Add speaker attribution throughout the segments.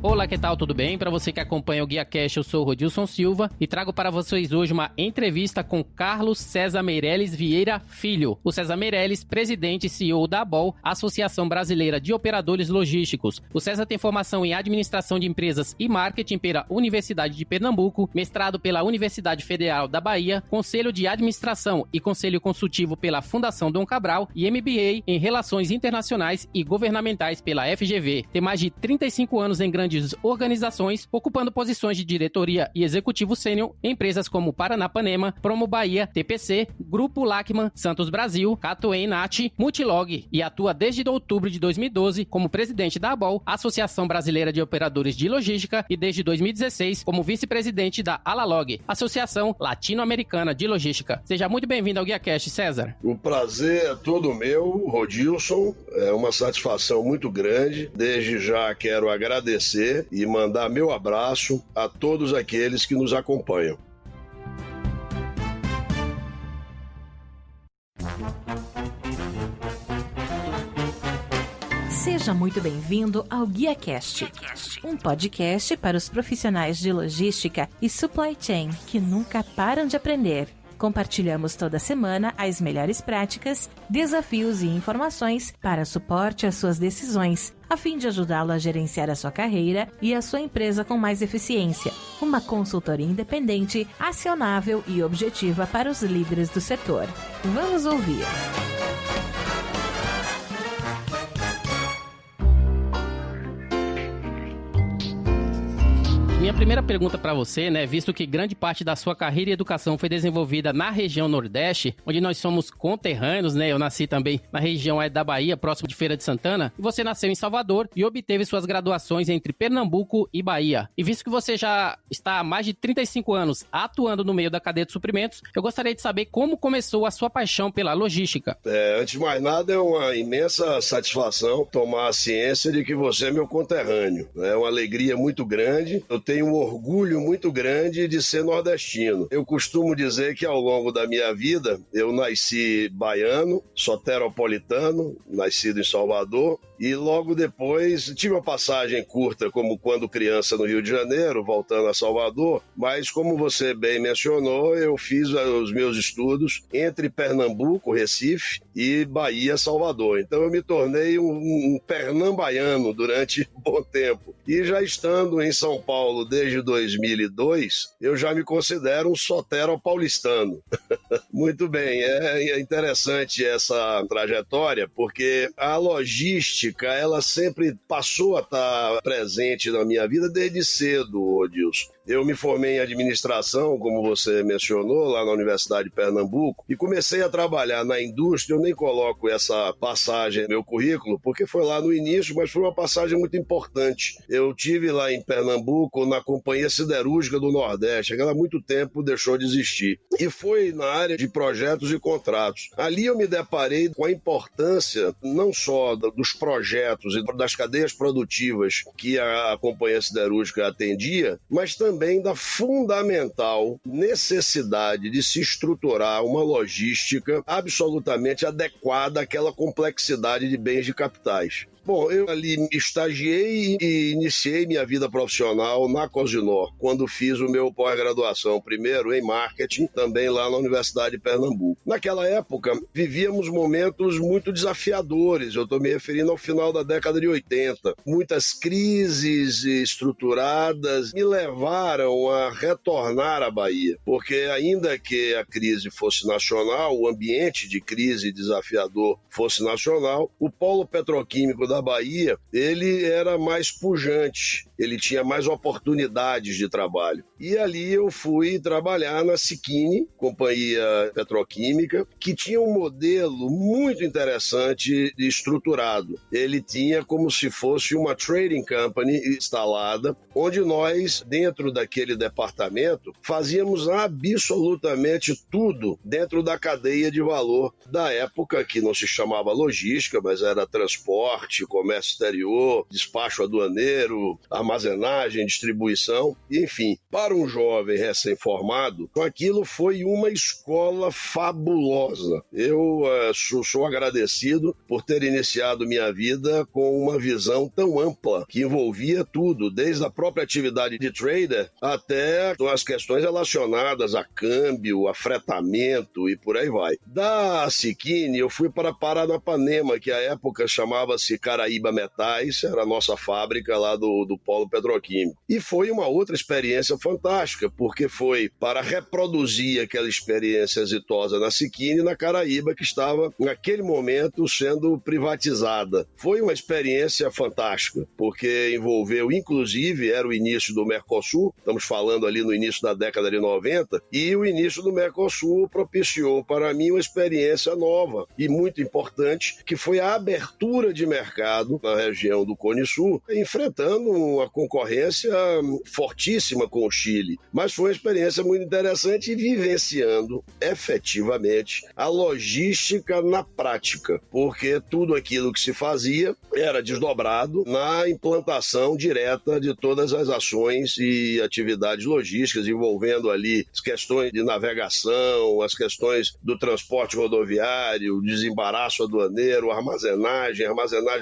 Speaker 1: Olá, que tal? Tudo bem? Para você que acompanha o Guia Cash, eu sou o Rodilson Silva e trago para vocês hoje uma entrevista com Carlos César Meirelles Vieira Filho. O César Meirelles, presidente e CEO da ABOL, Associação Brasileira de Operadores Logísticos. O César tem formação em Administração de Empresas e Marketing pela Universidade de Pernambuco, mestrado pela Universidade Federal da Bahia, Conselho de Administração e Conselho Consultivo pela Fundação Dom Cabral e MBA em Relações Internacionais e Governamentais pela FGV. Tem mais de 35 anos em grandes organizações, ocupando posições de diretoria e executivo sênior em empresas como Paranapanema, Promo Bahia, TPC, Grupo Lachman, Santos Brasil, Catoen Nat, Multilog, e atua desde outubro de 2012 como presidente da ABOL, Associação Brasileira de Operadores de Logística, e desde 2016 como vice-presidente da Alalog, Associação Latino-Americana de Logística. Seja muito bem-vindo ao Guia Cash, César.
Speaker 2: O prazer é todo meu, Rodilson. É uma satisfação muito grande. Desde já quero agradecer e mandar meu abraço a todos aqueles que nos acompanham.
Speaker 3: Seja muito bem-vindo ao Guia Cast, um podcast para os profissionais de logística e supply chain que nunca param de aprender. Compartilhamos toda semana as melhores práticas, desafios e informações para suporte às suas decisões, a fim de ajudá-lo a gerenciar a sua carreira e a sua empresa com mais eficiência. Uma consultoria independente, acionável e objetiva para os líderes do setor. Vamos ouvir.
Speaker 1: Minha primeira pergunta para você, visto que grande parte da sua carreira e educação foi desenvolvida na região Nordeste, onde nós somos conterrâneos, eu nasci também na região da Bahia, próximo de Feira de Santana, e você nasceu em Salvador e obteve suas graduações entre Pernambuco e Bahia. E visto que você já está há mais de 35 anos atuando no meio da cadeia de suprimentos, eu gostaria de saber como começou a sua paixão pela logística.
Speaker 2: Antes de mais nada, é uma imensa satisfação tomar a ciência de que você é meu conterrâneo. É uma alegria muito grande. Eu tenho um orgulho muito grande de ser nordestino. Eu costumo dizer que ao longo da minha vida, eu nasci baiano, soteropolitano, nascido em Salvador, e logo depois tive uma passagem curta, como quando criança no Rio de Janeiro, voltando a Salvador, mas como você bem mencionou, eu fiz os meus estudos entre Pernambuco, Recife, e Bahia, Salvador. Então eu me tornei um pernambaiano durante um bom tempo. E já estando em São Paulo desde 2002, eu já me considero um soteropaulistano. Muito bem, é interessante essa trajetória, porque a logística, ela sempre passou a estar presente na minha vida desde cedo, Odilson. Eu me formei em administração, como você mencionou, lá na Universidade de Pernambuco, e comecei a trabalhar na indústria. Eu nem coloco essa passagem no meu currículo, porque foi lá no início, mas foi uma passagem muito importante. Eu tive lá em Pernambuco, na Companhia Siderúrgica do Nordeste, aquela há muito tempo deixou de existir. E foi na área de projetos e contratos. Ali eu me deparei com a importância, não só dos projetos e das cadeias produtivas que a Companhia Siderúrgica atendia, mas também da fundamental necessidade de se estruturar uma logística absolutamente adequada àquela complexidade de bens de capitais. Bom, eu ali me estagiei e iniciei minha vida profissional na Cosinor, quando fiz o meu pós-graduação, primeiro em marketing, também lá na Universidade de Pernambuco. Naquela época, vivíamos momentos muito desafiadores, eu estou me referindo ao final da década de 80. Muitas crises estruturadas me levaram a retornar à Bahia, porque ainda que a crise fosse nacional, o ambiente de crise desafiador fosse nacional, o polo petroquímico da Bahia, ele era mais pujante, ele tinha mais oportunidades de trabalho. E ali eu fui trabalhar na Siquini, companhia petroquímica, que tinha um modelo muito interessante e estruturado. Ele tinha como se fosse uma trading company instalada, onde nós, dentro daquele departamento, fazíamos absolutamente tudo dentro da cadeia de valor da época, que não se chamava logística, mas era transporte, logística, comércio exterior, despacho aduaneiro, armazenagem, distribuição, enfim. Para um jovem recém-formado, aquilo foi uma escola fabulosa. Eu sou agradecido por ter iniciado minha vida com uma visão tão ampla, que envolvia tudo, desde a própria atividade de trader até as questões relacionadas a câmbio, a fretamento e por aí vai. Da Siquini, eu fui para Paranapanema, que à época chamava-se Caraíba Metais, era a nossa fábrica lá do polo petroquímico. E foi uma outra experiência fantástica, porque foi para reproduzir aquela experiência exitosa na Siquini, na Caraíba, que estava, naquele momento, sendo privatizada. Foi uma experiência fantástica, porque envolveu, inclusive, era o início do Mercosul, estamos falando ali no início da década de 90, e o início do Mercosul propiciou para mim uma experiência nova e muito importante, que foi a abertura de mercado na região do Cone Sul, enfrentando uma concorrência fortíssima com o Chile. Mas foi uma experiência muito interessante e vivenciando efetivamente a logística na prática, porque tudo aquilo que se fazia era desdobrado na implantação direta de todas as ações e atividades logísticas, envolvendo ali as questões de navegação, as questões do transporte rodoviário, desembaraço aduaneiro, armazenagem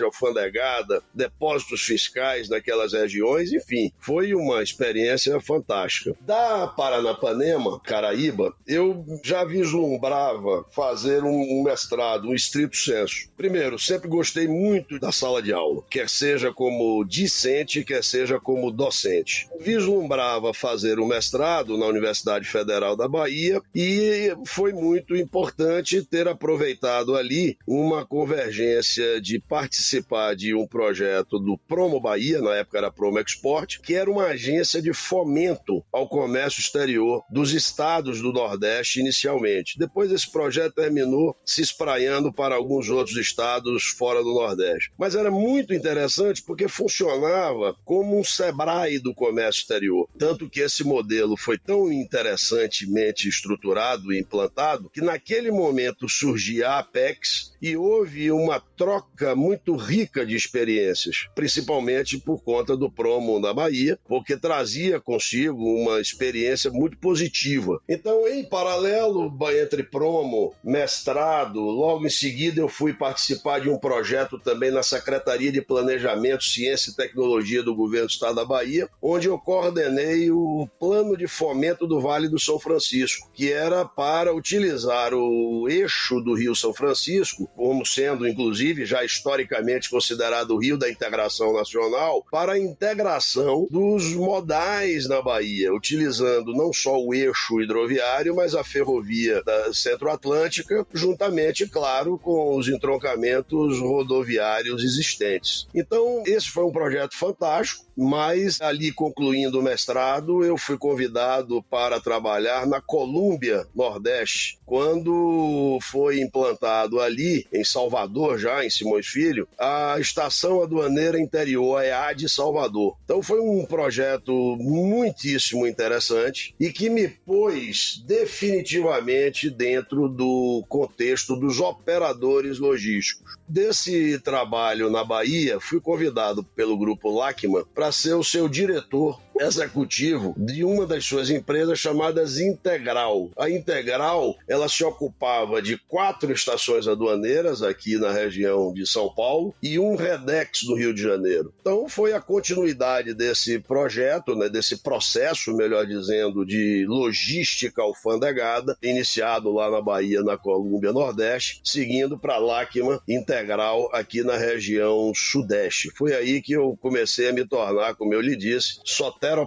Speaker 2: alfandegada, depósitos fiscais naquelas regiões, enfim, foi uma experiência fantástica. Da Paranapanema, Caraíba, eu já vislumbrava fazer um mestrado, um estrito sensu. Primeiro, sempre gostei muito da sala de aula, quer seja como discente, quer seja como docente. Vislumbrava fazer um mestrado na Universidade Federal da Bahia e foi muito importante ter aproveitado ali uma convergência de participar de um projeto do Promo Bahia, na época era Promo Export, que era uma agência de fomento ao comércio exterior dos estados do Nordeste inicialmente. Depois esse projeto terminou se espraiando para alguns outros estados fora do Nordeste. Mas era muito interessante porque funcionava como um Sebrae do comércio exterior. Tanto que esse modelo foi tão interessantemente estruturado e implantado que naquele momento surgia a Apex e houve uma troca muito rica de experiências, principalmente por conta do Promo da Bahia, porque trazia consigo uma experiência muito positiva. Então, em paralelo, entre Promo, mestrado, logo em seguida eu fui participar de um projeto também na Secretaria de Planejamento, Ciência e Tecnologia do Governo do Estado da Bahia, onde eu coordenei o Plano de Fomento do Vale do São Francisco, que era para utilizar o eixo do Rio São Francisco, como sendo, inclusive, já historicamente considerado o Rio da Integração Nacional, para a integração dos modais na Bahia, utilizando não só o eixo hidroviário, mas a ferrovia da Centro-Atlântica, juntamente, claro, com os entroncamentos rodoviários existentes. Então, esse foi um projeto fantástico, mas ali concluindo o mestrado, eu fui convidado para trabalhar na Colômbia Nordeste, quando foi implantado ali, em Salvador, já em Simões Filho, a Estação Aduaneira Interior, a EAD Salvador. Então foi um projeto muitíssimo interessante e que me pôs definitivamente dentro do contexto dos operadores logísticos. Desse trabalho na Bahia, fui convidado pelo Grupo Lachman para ser o seu diretor executivo de uma das suas empresas chamadas Integral. A Integral, ela se ocupava de 4 estações aduaneiras aqui na região de São Paulo e um Redex do Rio de Janeiro. Então foi a continuidade desse projeto, desse processo, melhor dizendo, de logística alfandegada, iniciado lá na Bahia, na Colômbia Nordeste, seguindo para Lachman Integral aqui na região Sudeste. Foi aí que eu comecei a me tornar, como eu lhe disse,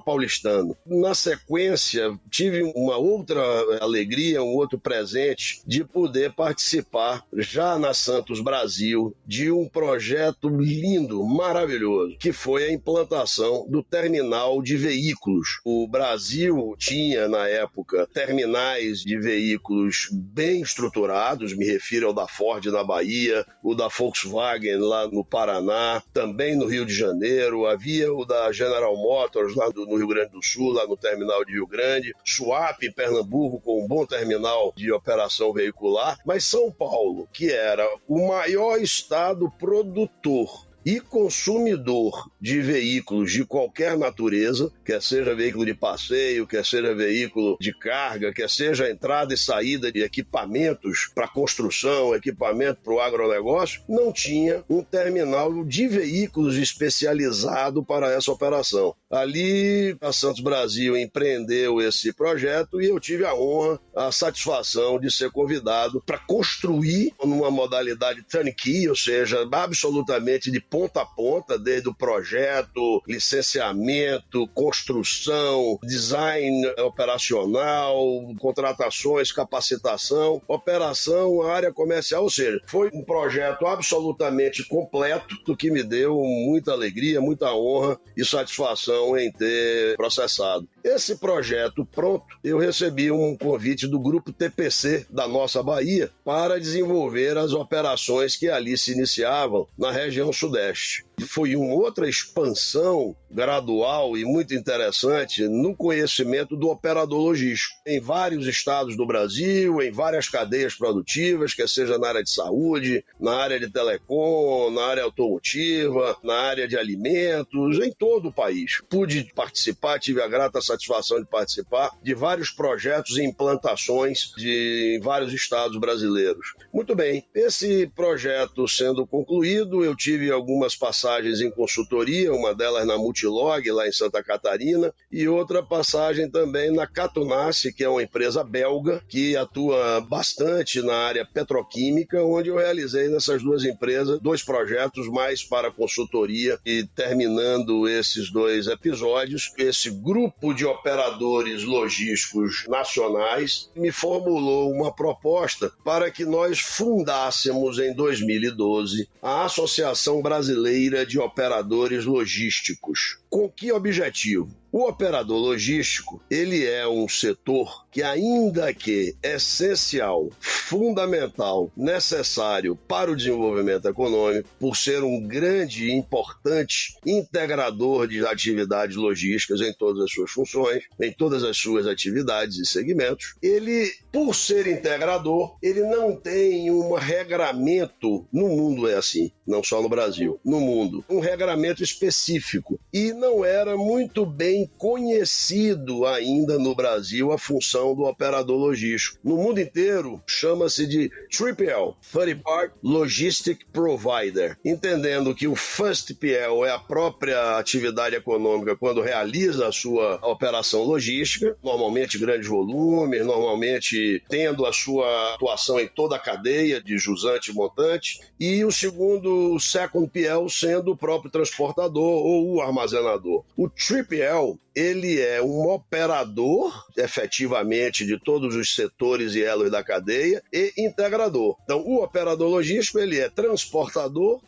Speaker 2: paulistano. Na sequência, tive uma outra alegria, um outro presente de poder participar, já na Santos Brasil, de um projeto lindo, maravilhoso, que foi a implantação do terminal de veículos. O Brasil tinha, na época, terminais de veículos bem estruturados, me refiro ao da Ford na Bahia, o da Volkswagen lá no Paraná, também no Rio de Janeiro, havia o da General Motors lá no Rio Grande do Sul, lá no terminal de Rio Grande, Suape, em Pernambuco, com um bom terminal de operação veicular, mas São Paulo, que era o maior estado produtor e consumidor de veículos de qualquer natureza, quer seja veículo de passeio, quer seja veículo de carga, quer seja entrada e saída de equipamentos para construção, equipamento para o agronegócio, não tinha um terminal de veículos especializado para essa operação. Ali, a Santos Brasil empreendeu esse projeto e eu tive a honra, a satisfação de ser convidado para construir numa modalidade turnkey, ou seja, absolutamente de ponta a ponta, desde o projeto, licenciamento, construção, design operacional, contratações, capacitação, operação, área comercial, ou seja, foi um projeto absolutamente completo, do que me deu muita alegria, muita honra e satisfação em ter processado. Esse projeto pronto, eu recebi um convite do Grupo TPC da nossa Bahia para desenvolver as operações que ali se iniciavam na região sudeste. Foi uma outra expansão gradual e muito interessante no conhecimento do operador logístico. Em vários estados do Brasil, em várias cadeias produtivas, quer seja na área de saúde, na área de telecom, na área automotiva, na área de alimentos, em todo o país. Pude participar, tive a grata satisfação de participar de vários projetos e implantações em vários estados brasileiros. Muito bem, esse projeto sendo concluído, eu tive algumas passagens em consultoria, uma delas na Multilog, lá em Santa Catarina, e outra passagem também na Catunace, que é uma empresa belga, que atua bastante na área petroquímica, onde eu realizei nessas duas empresas 2 projetos mais para consultoria. E terminando esses 2 episódios, esse grupo de operadores logísticos nacionais me formulou uma proposta para que nós fundássemos em 2012 a Associação Brasileira de Operadores Logísticos. Com que objetivo? O operador logístico, ele é um setor que, ainda que essencial, fundamental, necessário para o desenvolvimento econômico, por ser um grande e importante integrador de atividades logísticas em todas as suas funções, em todas as suas atividades e segmentos, ele, por ser integrador, ele não tem um regramento, no mundo é assim, não só no Brasil, no mundo, um regramento específico. E não era muito bem conhecido ainda no Brasil a função do operador logístico. No mundo inteiro, chama-se de 3PL, Third Party Logistic Provider, entendendo que o First PL é a própria atividade econômica quando realiza a sua operação logística, normalmente grandes volumes, normalmente tendo a sua atuação em toda a cadeia de jusante e montante, e o segundo, o Second PL, sendo o próprio transportador ou o armazenador. O 3PL, ele é um operador, efetivamente, de todos os setores e elos da cadeia e integrador. Então, o operador logístico, ele é transportador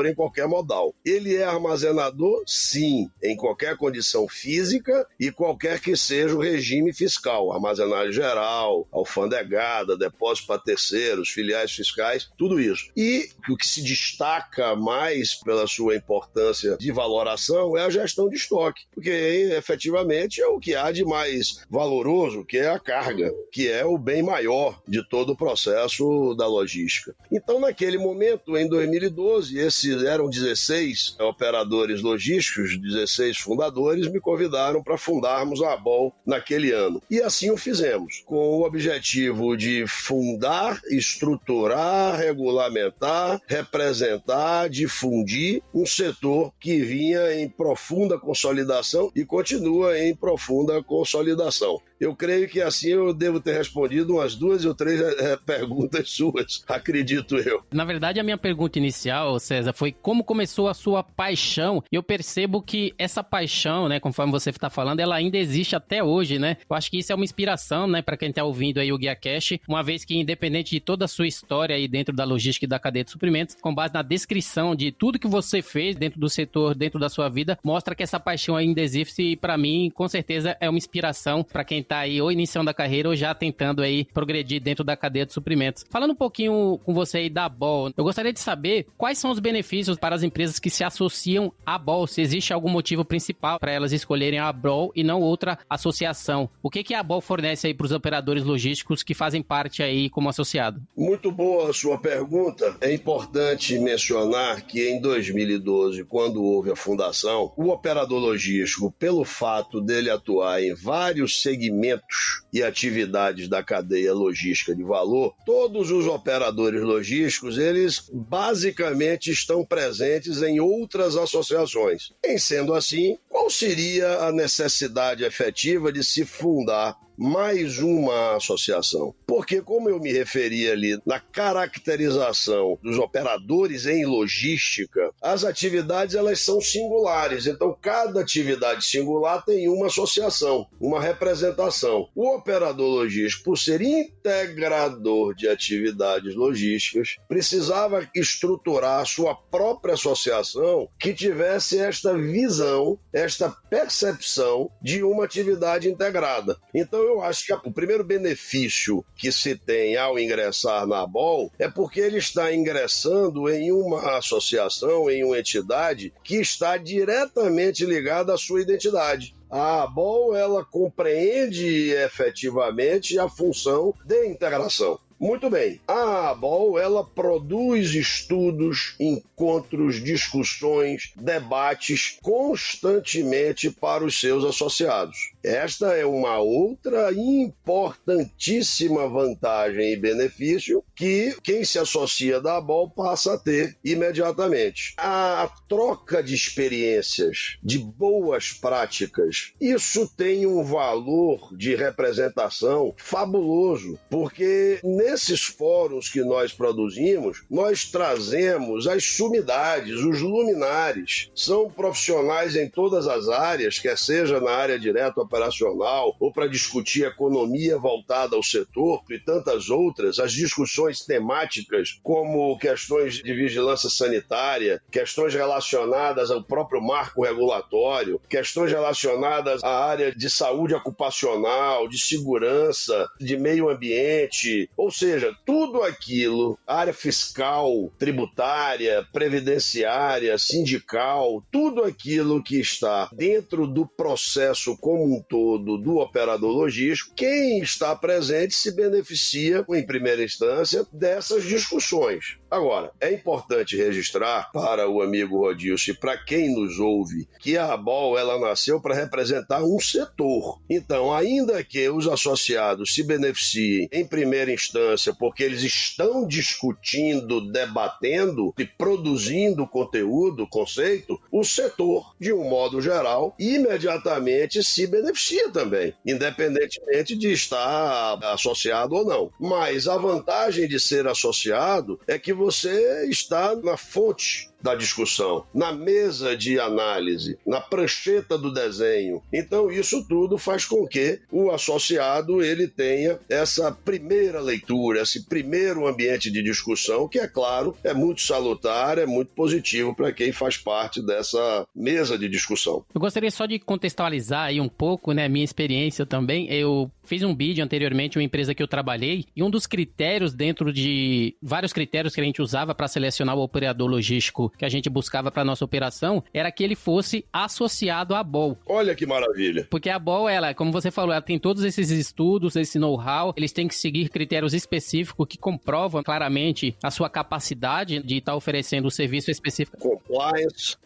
Speaker 2: em qualquer modal. Ele é armazenador, sim, em qualquer condição física e qualquer que seja o regime fiscal, armazenagem geral, alfandegada, depósito para terceiros, filiais fiscais, tudo isso. E o que se destaca mais pela sua importância de valoração é a gestão de estoque, porque efetivamente é o que há de mais valoroso, que é a carga, que é o bem maior de todo o processo da logística. Então, naquele momento, em 2012, esses eram 16 operadores logísticos, 16 fundadores, me convidaram para fundarmos a ABOL naquele ano. E assim o fizemos, com o objetivo de fundar, estruturar, regulamentar, representar, difundir um setor que vinha em profunda consolidação e continua em profunda consolidação. Eu creio que assim eu devo ter respondido umas 2 ou 3 perguntas suas, acredito eu.
Speaker 1: Na verdade, a minha pergunta inicial, César, foi como começou a sua paixão. E eu percebo que essa paixão, né, conforme você está falando, ela ainda existe até hoje, né? Eu acho que isso é uma inspiração, né, para quem está ouvindo aí o GuiaCast, uma vez que, independente de toda a sua história aí dentro da logística e da cadeia de suprimentos, com base na descrição de tudo que você fez dentro do setor, dentro da sua vida, mostra que essa paixão investiu ainda existe e para mim, com certeza, é uma inspiração para quem tá aí ou iniciando a carreira ou já tentando aí progredir dentro da cadeia de suprimentos. Falando um pouquinho com você aí da Ball, eu gostaria de saber quais são os benefícios para as empresas que se associam à Ball, se existe algum motivo principal para elas escolherem a Ball e não outra associação. O que a Ball fornece aí para os operadores logísticos que fazem parte aí como associado?
Speaker 2: Muito boa a sua pergunta. É importante mencionar que em 2012, quando houve a fundação, o operador logístico, pelo fato dele atuar em vários segmentos e atividades da cadeia logística de valor, todos os operadores logísticos, eles basicamente estão presentes em outras associações. Em sendo assim, qual seria a necessidade efetiva de se fundar mais uma associação? Porque, como eu me referi ali na caracterização dos operadores em logística, as atividades elas são singulares, então cada atividade singular tem uma associação, uma representação. O operador logístico, por ser integrador de atividades logísticas, precisava estruturar a sua própria associação que tivesse esta visão, esta percepção de uma atividade integrada. Então, eu acho que o primeiro benefício que se tem ao ingressar na Ball é porque ele está ingressando em uma associação, em uma entidade que está diretamente ligada à sua identidade. A Ball, ela compreende efetivamente a função de integração. Muito bem, a Ball, ela produz estudos, encontros, discussões, debates constantemente para os seus associados. Esta é uma outra importantíssima vantagem e benefício que quem se associa da Ball passa a ter imediatamente. A troca de experiências, de boas práticas, isso tem um valor de representação fabuloso, porque nesses fóruns que nós produzimos, nós trazemos as sumidades, os luminares. São profissionais em todas as áreas, quer seja na área direta operacional ou para discutir economia voltada ao setor e tantas outras, as discussões temáticas como questões de vigilância sanitária, questões relacionadas ao próprio marco regulatório, questões relacionadas à área de saúde ocupacional, de segurança, de meio ambiente, ou seja, tudo aquilo, área fiscal, tributária, previdenciária, sindical, tudo aquilo que está dentro do processo como um todo do operador logístico, quem está presente se beneficia, em primeira instância, dessas discussões. Agora, é importante registrar para o amigo Rodilson e para quem nos ouve que a Ball, ela nasceu para representar um setor. Então, ainda que os associados se beneficiem em primeira instância porque eles estão discutindo, debatendo e produzindo conteúdo, conceito, o setor, de um modo geral, imediatamente se beneficia também, independentemente de estar associado ou não. Mas a vantagem de ser associado é que você está na fonte da discussão, na mesa de análise, na prancheta do desenho. Então, isso tudo faz com que o associado ele tenha essa primeira leitura, esse primeiro ambiente de discussão, que, é claro, é muito salutar, é muito positivo para quem faz parte dessa mesa de discussão.
Speaker 1: Eu gostaria só de contextualizar aí um pouco, né, minha experiência também. Eu fiz um vídeo anteriormente, uma empresa que eu trabalhei, e um dos critérios dentro de vários critérios que a gente usava para selecionar o operador logístico que a gente buscava para nossa operação, era que ele fosse associado à Ball.
Speaker 2: Olha que maravilha.
Speaker 1: Porque a Ball, ela, como você falou, ela tem todos esses estudos, esse know-how, eles têm que seguir critérios específicos que comprovam claramente a sua capacidade de estar oferecendo o serviço específico.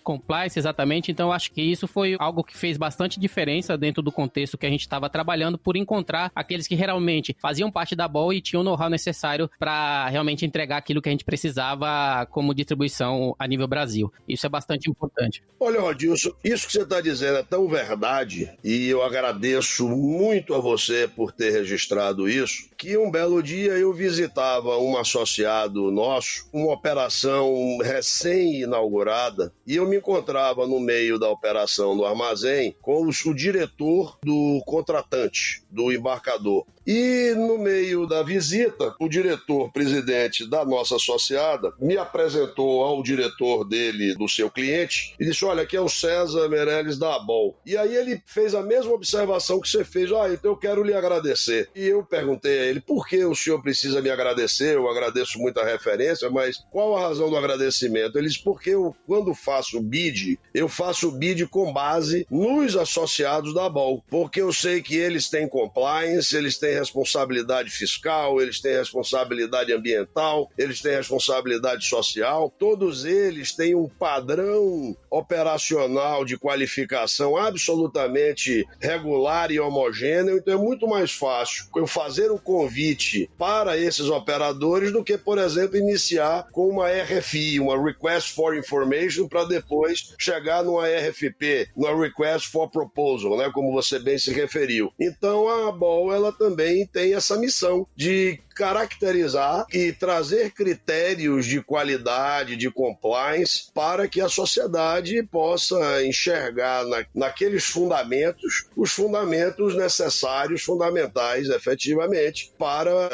Speaker 1: Compliance, exatamente. Então, eu acho que isso foi algo que fez bastante diferença dentro do contexto que a gente estava trabalhando, por encontrar aqueles que realmente faziam parte da Ball e tinham o know-how necessário para realmente entregar aquilo que a gente precisava como distribuição a nível Brasil. Isso é bastante importante.
Speaker 2: Olha, Rodilson, isso que você está dizendo é tão verdade, e eu agradeço muito a você por ter registrado isso, que um belo dia eu visitava um associado nosso, uma operação recém-inaugurada, e eu me encontrava no meio da operação no armazém com o diretor do contratante, do embarcador. E no meio da visita, o diretor-presidente da nossa associada me apresentou ao diretor dele, do seu cliente, e disse: olha, aqui é o César Meirelles da ABOL. E aí ele fez a mesma observação que você fez: então eu quero lhe agradecer. E eu perguntei a ele: por que o senhor precisa me agradecer? Eu agradeço muito a referência, mas qual a razão do agradecimento? Ele disse: porque eu, quando faço bid, eu faço bid com base nos associados da ABOL, porque eu sei que eles têm compliance, eles têm responsabilidade fiscal, eles têm responsabilidade ambiental, eles têm responsabilidade social, todos eles têm um padrão operacional de qualificação absolutamente regular e homogêneo, então é muito mais fácil eu fazer o convite para esses operadores do que, por exemplo, iniciar com uma RFI, uma Request for Information, para depois chegar numa RFP, numa Request for Proposal, né, como você bem se referiu. Então a ABOL, ela também tem essa missão de caracterizar e trazer critérios de qualidade, de compliance, para que a sociedade possa enxergar naqueles fundamentos, os fundamentos necessários, fundamentais, efetivamente, para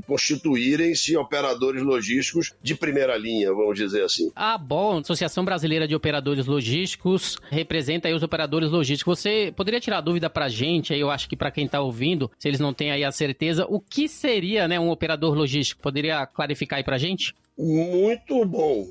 Speaker 2: constituírem-se operadores logísticos de primeira linha, vamos dizer assim.
Speaker 1: A ABOL, Associação Brasileira de Operadores Logísticos, representa aí os operadores logísticos. Você poderia tirar a dúvida pra gente, aí eu acho que para quem tá ouvindo, se eles não têm aí a certeza, o que seria, né, um operador logístico? Poderia clarificar aí pra gente?
Speaker 2: Muito bom,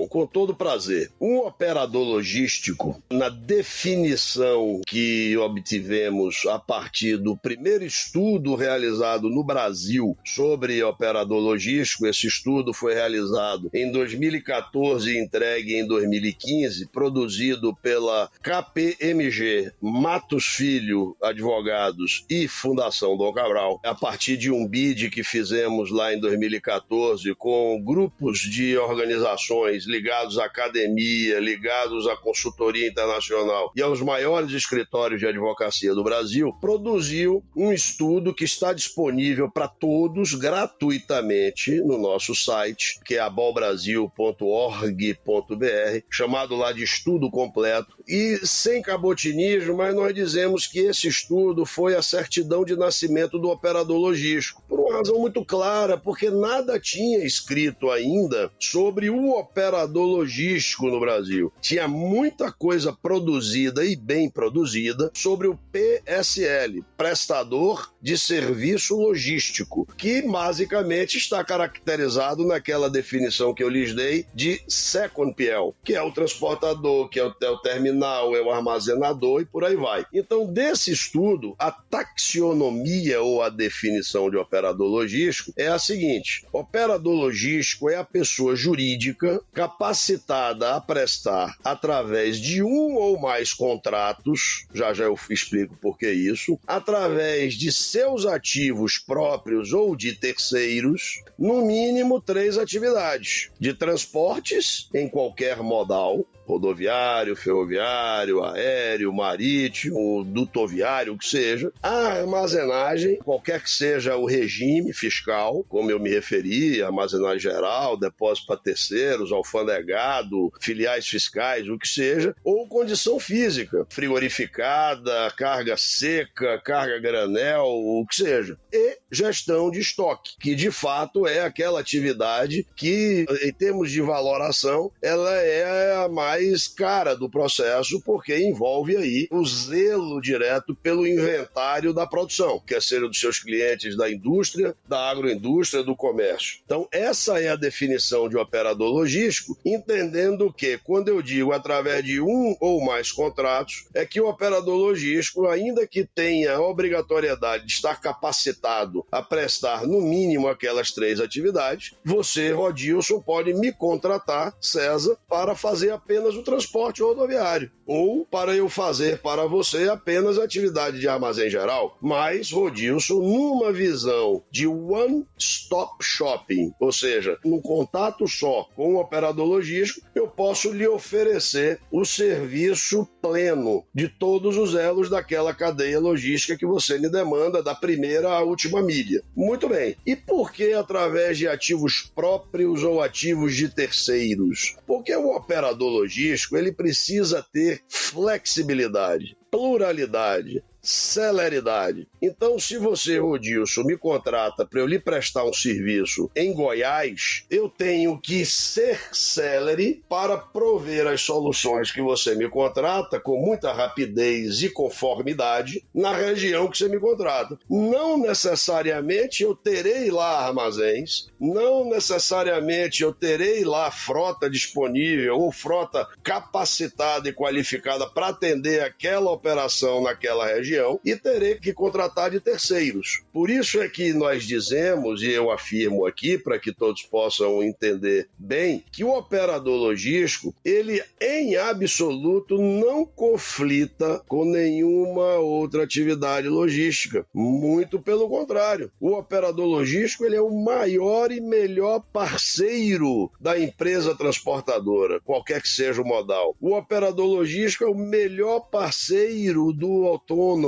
Speaker 2: com todo prazer. Um operador logístico, na definição que obtivemos a partir do primeiro estudo realizado no Brasil sobre operador logístico, esse estudo foi realizado em 2014 e entregue em 2015, produzido pela KPMG, Matos Filho Advogados e Fundação Dom Cabral, a partir de um bid que fizemos lá em 2014 com grupos de organizações ligados à academia, ligados à consultoria internacional e aos maiores escritórios de advocacia do Brasil, produziu um estudo que está disponível para todos gratuitamente no nosso site, que é abolbrasil.org.br, chamado lá de estudo completo. E sem cabotinismo, mas nós dizemos que esse estudo foi a certidão de nascimento do operador logístico, por uma razão muito clara, porque nada tinha escrito ainda sobre o operador logístico no Brasil. Tinha muita coisa produzida e bem produzida sobre o PSL, Prestador de Serviço Logístico, que basicamente está caracterizado naquela definição que eu lhes dei de second PL, que é o transportador, que é o terminal, é o armazenador e por aí vai. Então, desse estudo, a taxonomia ou a definição de operador logístico é a seguinte: operador logístico é a pessoa jurídica capacitada a prestar, através de um ou mais contratos, já eu explico por que isso, através de seus ativos próprios ou de terceiros, no mínimo 3 atividades: de transportes em qualquer modal, rodoviário, ferroviário, aéreo, marítimo, dutoviário, o que seja, a armazenagem, qualquer que seja o regime fiscal, como eu me referi, armazenagem geral, depósito para terceiros, alfandegado, filiais fiscais, o que seja, ou condição física, frigorificada, carga seca, carga granel, o que seja, e gestão de estoque, que de fato é aquela atividade que, em termos de valoração, ela é a mais cara do processo, porque envolve aí o zelo direto pelo inventário da produção, quer seja dos seus clientes da indústria, da agroindústria, do comércio. Então, essa é a definição de operador logístico, entendendo que, quando eu digo através de um ou mais contratos, é que o operador logístico, ainda que tenha a obrigatoriedade de estar capacitado a prestar no mínimo aquelas 3 atividades, você, Rodilson, pode me contratar, César, para fazer apenas o transporte rodoviário, ou para eu fazer para você apenas a atividade de armazém geral, mas, Rodilson, numa visão de one-stop shopping, ou seja, num contato só com o operador logístico, eu posso lhe oferecer o serviço pleno de todos os elos daquela cadeia logística que você me demanda, da primeira à última milha. Muito bem. E por que através de ativos próprios ou ativos de terceiros? Porque o operador logístico, ele precisa ter flexibilidade. pluralidade, celeridade. Então, se você, Rodilson, me contrata para eu lhe prestar um serviço em Goiás, eu tenho que ser célere para prover as soluções que você me contrata com muita rapidez e conformidade na região que você me contrata. Não necessariamente eu terei lá armazéns, não necessariamente eu terei lá frota disponível ou frota capacitada e qualificada para atender aquela operação naquela região, e terei que contratar de terceiros. Por isso é que nós dizemos, e eu afirmo aqui, para que todos possam entender bem, que o operador logístico, ele em absoluto não conflita com nenhuma outra atividade logística. Muito pelo contrário. O operador logístico, ele é o maior e melhor parceiro da empresa transportadora, qualquer que seja o modal. O operador logístico é o melhor parceiro do autônomo,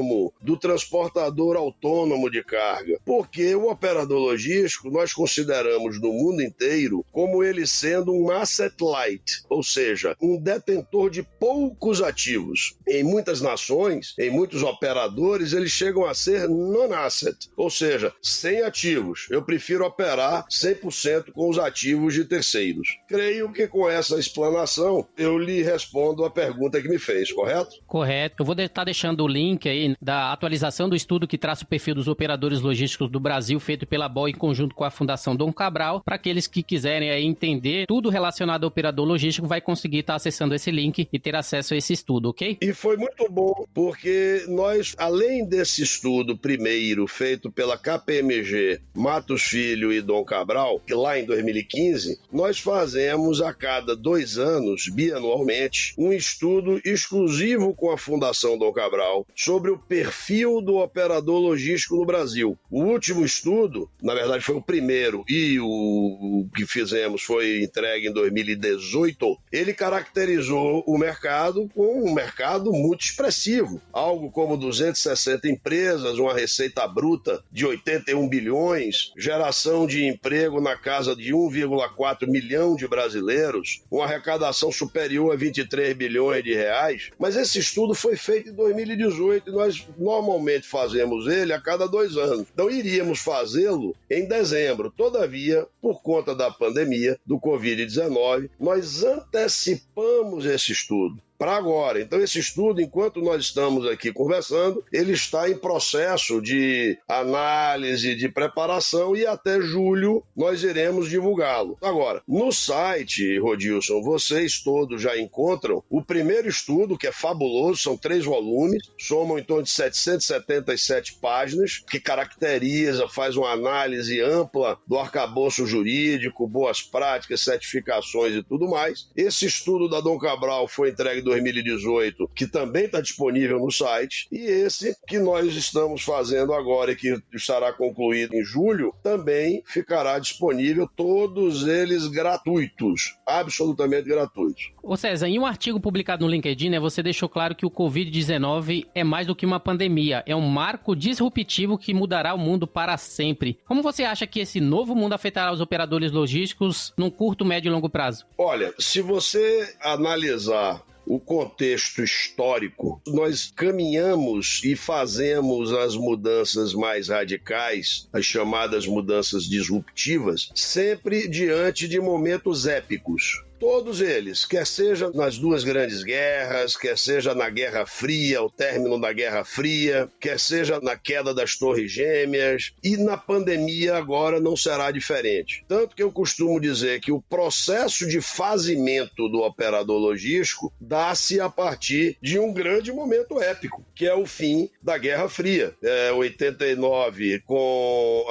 Speaker 2: do transportador autônomo de carga. Porque o operador logístico, nós consideramos no mundo inteiro como ele sendo um asset light, ou seja, um detentor de poucos ativos. Em muitas nações, em muitos operadores, eles chegam a ser non-asset, ou seja, sem ativos. Eu prefiro operar 100% com os ativos de terceiros. Creio que com essa explanação eu lhe respondo a pergunta que me fez, correto?
Speaker 1: Correto. Eu vou estar deixando o link aí da atualização do estudo que traça o perfil dos operadores logísticos do Brasil, feito pela BOL em conjunto com a Fundação Dom Cabral. Para aqueles que quiserem aí entender tudo relacionado ao operador logístico, vai conseguir estar acessando esse link e ter acesso a esse estudo, ok?
Speaker 2: E foi muito bom, porque nós, além desse estudo primeiro, feito pela KPMG, Matos Filho e Dom Cabral, que lá em 2015, nós fazemos a cada 2 anos, bianualmente, um estudo exclusivo com a Fundação Dom Cabral sobre o perfil do operador logístico no Brasil. O último estudo, na verdade foi o primeiro, e o que fizemos foi entregue em 2018, ele caracterizou o mercado com um mercado muito expressivo, algo como 260 empresas, uma receita bruta de 81 bilhões, geração de emprego na casa de 1,4 milhão de brasileiros, uma arrecadação superior a 23 bilhões de reais, mas esse estudo foi feito em 2018 e nós normalmente fazemos ele a cada 2 anos. Então iríamos fazê-lo em dezembro. Todavia, por conta da pandemia, do Covid-19, nós antecipamos esse estudo para agora. Então esse estudo, enquanto nós estamos aqui conversando, ele está em processo de análise, de preparação e até julho nós iremos divulgá-lo. Agora, no site, Rodilson, vocês todos já encontram o primeiro estudo, que é fabuloso, são 3 volumes, somam em torno de 777 páginas, que caracteriza, faz uma análise ampla do arcabouço jurídico, boas práticas, certificações e tudo mais. Esse estudo da Dom Cabral foi entregue em 2018, que também está disponível no site, e esse que nós estamos fazendo agora e que estará concluído em julho, também ficará disponível, todos eles gratuitos, absolutamente gratuitos.
Speaker 1: Ô César, em um artigo publicado no LinkedIn, você deixou claro que o Covid-19 é mais do que uma pandemia, é um marco disruptivo que mudará o mundo para sempre. Como você acha que esse novo mundo afetará os operadores logísticos num curto, médio e longo prazo?
Speaker 2: Olha, se você analisar o contexto histórico, nós caminhamos e fazemos as mudanças mais radicais, as chamadas mudanças disruptivas, sempre diante de momentos épicos. Todos eles, quer seja nas 2 grandes guerras, quer seja na Guerra Fria, o término da Guerra Fria, quer seja na queda das Torres Gêmeas, e na pandemia agora não será diferente. Tanto que eu costumo dizer que o processo de fazimento do operador logístico dá-se a partir de um grande momento épico, que é o fim da Guerra Fria. 89 com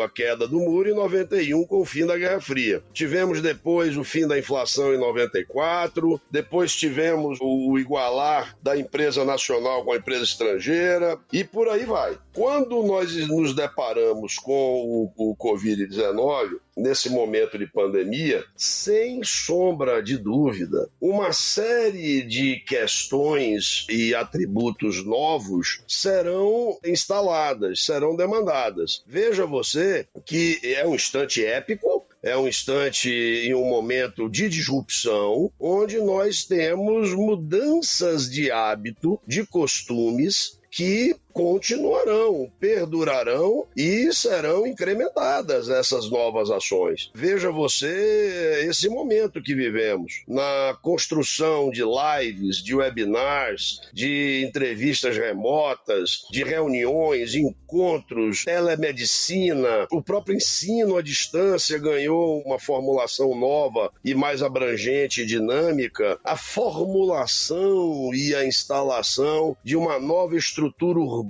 Speaker 2: a queda do muro e 91 com o fim da Guerra Fria. Tivemos depois o fim da inflação em 94, depois tivemos o igualar da empresa nacional com a empresa estrangeira e por aí vai. Quando nós nos deparamos com o Covid-19, nesse momento de pandemia, sem sombra de dúvida, uma série de questões e atributos novos serão instaladas, serão demandadas. Veja você que é um instante épico, é um instante em um momento de disrupção, onde nós temos mudanças de hábito, de costumes, que continuarão, perdurarão e serão incrementadas essas novas ações. Veja você esse momento que vivemos, na construção de lives, de webinars, de entrevistas remotas, de reuniões, encontros, telemedicina, o próprio ensino à distância ganhou uma formulação nova e mais abrangente e dinâmica, a formulação e a instalação de uma nova estrutura urbana,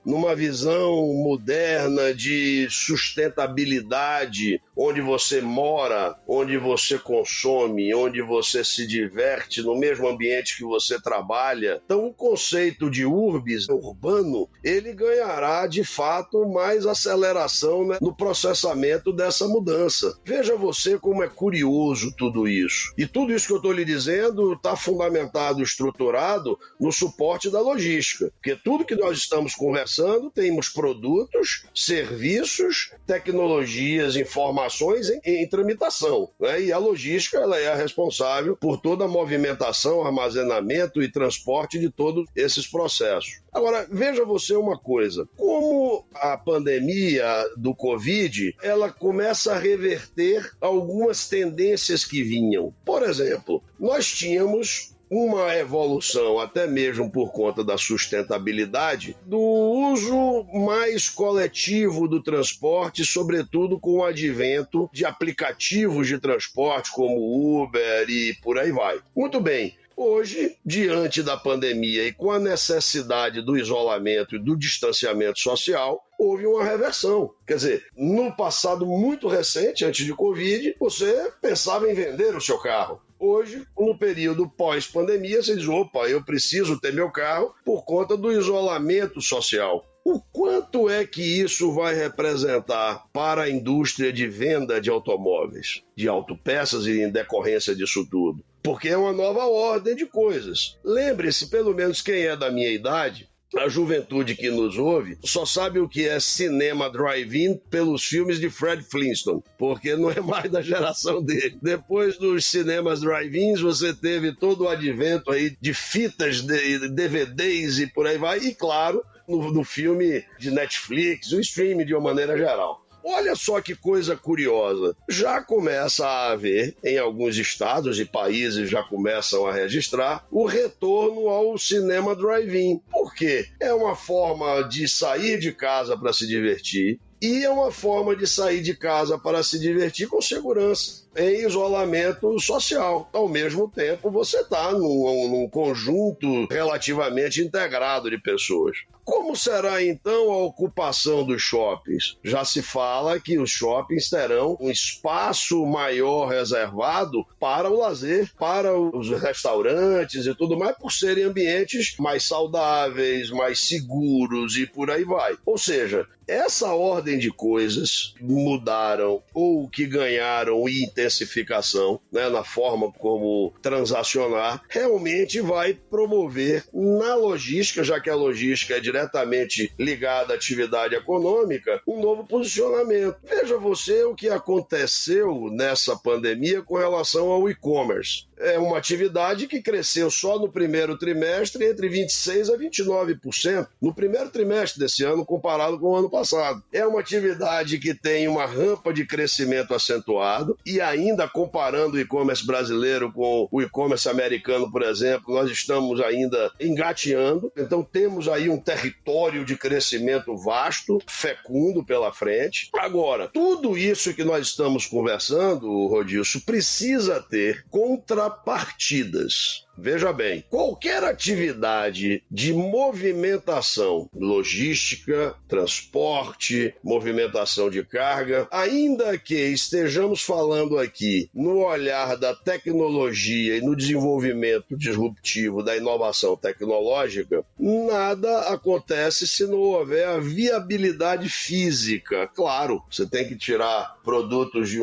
Speaker 2: numa visão moderna de sustentabilidade, onde você mora, onde você consome, onde você se diverte, no mesmo ambiente que você trabalha. Então, o conceito de urbis, urbano, ele ganhará, de fato, mais aceleração, né, no processamento dessa mudança. Veja você como é curioso tudo isso. E tudo isso que eu estou lhe dizendo está fundamentado, estruturado no suporte da logística. Porque tudo que nós estamos conversando, temos produtos, serviços, tecnologias, informações em tramitação, né? E a logística, ela é a responsável por toda a movimentação, armazenamento e transporte de todos esses processos. Agora, veja você uma coisa, como a pandemia do Covid, ela começa a reverter algumas tendências que vinham. Por exemplo, nós tínhamos uma evolução, até mesmo por conta da sustentabilidade, do uso mais coletivo do transporte, sobretudo com o advento de aplicativos de transporte como Uber e por aí vai. Muito bem. Hoje, diante da pandemia e com a necessidade do isolamento e do distanciamento social, houve uma reversão. Quer dizer, no passado muito recente, antes de Covid, você pensava em vender o seu carro. Hoje, no período pós-pandemia, você diz, opa, eu preciso ter meu carro por conta do isolamento social. O quanto é que isso vai representar para a indústria de venda de automóveis, de autopeças e em decorrência disso tudo? Porque é uma nova ordem de coisas. Lembre-se, pelo menos quem é da minha idade, a juventude que nos ouve só sabe o que é cinema drive-in pelos filmes de Fred Flintstone, porque não é mais da geração dele. Depois dos cinemas drive-ins, você teve todo o advento aí de fitas, de DVDs e por aí vai, e claro, no filme de Netflix, o streaming de uma maneira geral. Olha só que coisa curiosa, já começa a haver, em alguns estados e países já começam a registrar, o retorno ao cinema drive-in. Por quê? É uma forma de sair de casa para se divertir e é uma forma de sair de casa para se divertir com segurança, em isolamento social. Ao mesmo tempo, você está num conjunto relativamente integrado de pessoas. Como será, então, a ocupação dos shoppings? Já se fala que os shoppings terão um espaço maior reservado para o lazer, para os restaurantes e tudo mais, por serem ambientes mais saudáveis, mais seguros e por aí vai. Ou seja, essa ordem de coisas mudaram ou que ganharam intensificação, né, na forma como transacionar, realmente vai promover na logística, já que a logística é diretamente ligada à atividade econômica, um novo posicionamento. Veja você o que aconteceu nessa pandemia com relação ao e-commerce. É uma atividade que cresceu só no primeiro trimestre entre 26% a 29%, no primeiro trimestre desse ano comparado com o ano passado. É uma atividade que tem uma rampa de crescimento acentuado e ainda comparando o e-commerce brasileiro com o e-commerce americano, por exemplo, nós estamos ainda engateando, então temos aí um território de crescimento vasto, fecundo pela frente. Agora, tudo isso que nós estamos conversando, Rodilson, precisa ter contrapartidas. Veja bem, qualquer atividade de movimentação, logística, transporte, movimentação de carga, ainda que estejamos falando aqui no olhar da tecnologia e no desenvolvimento disruptivo da inovação tecnológica, nada acontece se não houver a viabilidade física. Claro, você tem que tirar produtos de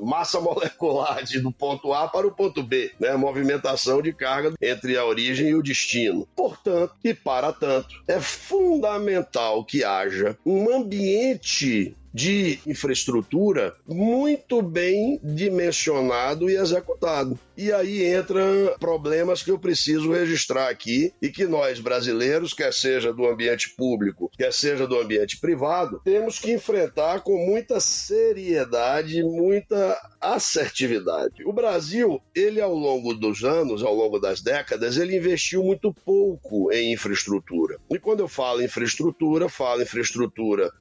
Speaker 2: massa molecular do ponto A para o ponto B, né? Movimentação de carga entre a origem e o destino. Portanto, e para tanto, é fundamental que haja um ambiente de infraestrutura muito bem dimensionado e executado. E aí entram problemas que eu preciso registrar aqui e que nós, brasileiros, quer seja do ambiente público, quer seja do ambiente privado, temos que enfrentar com muita seriedade, muita assertividade. O Brasil, ele ao longo dos anos, ao longo das décadas, ele investiu muito pouco em infraestrutura. E quando eu falo infraestrutura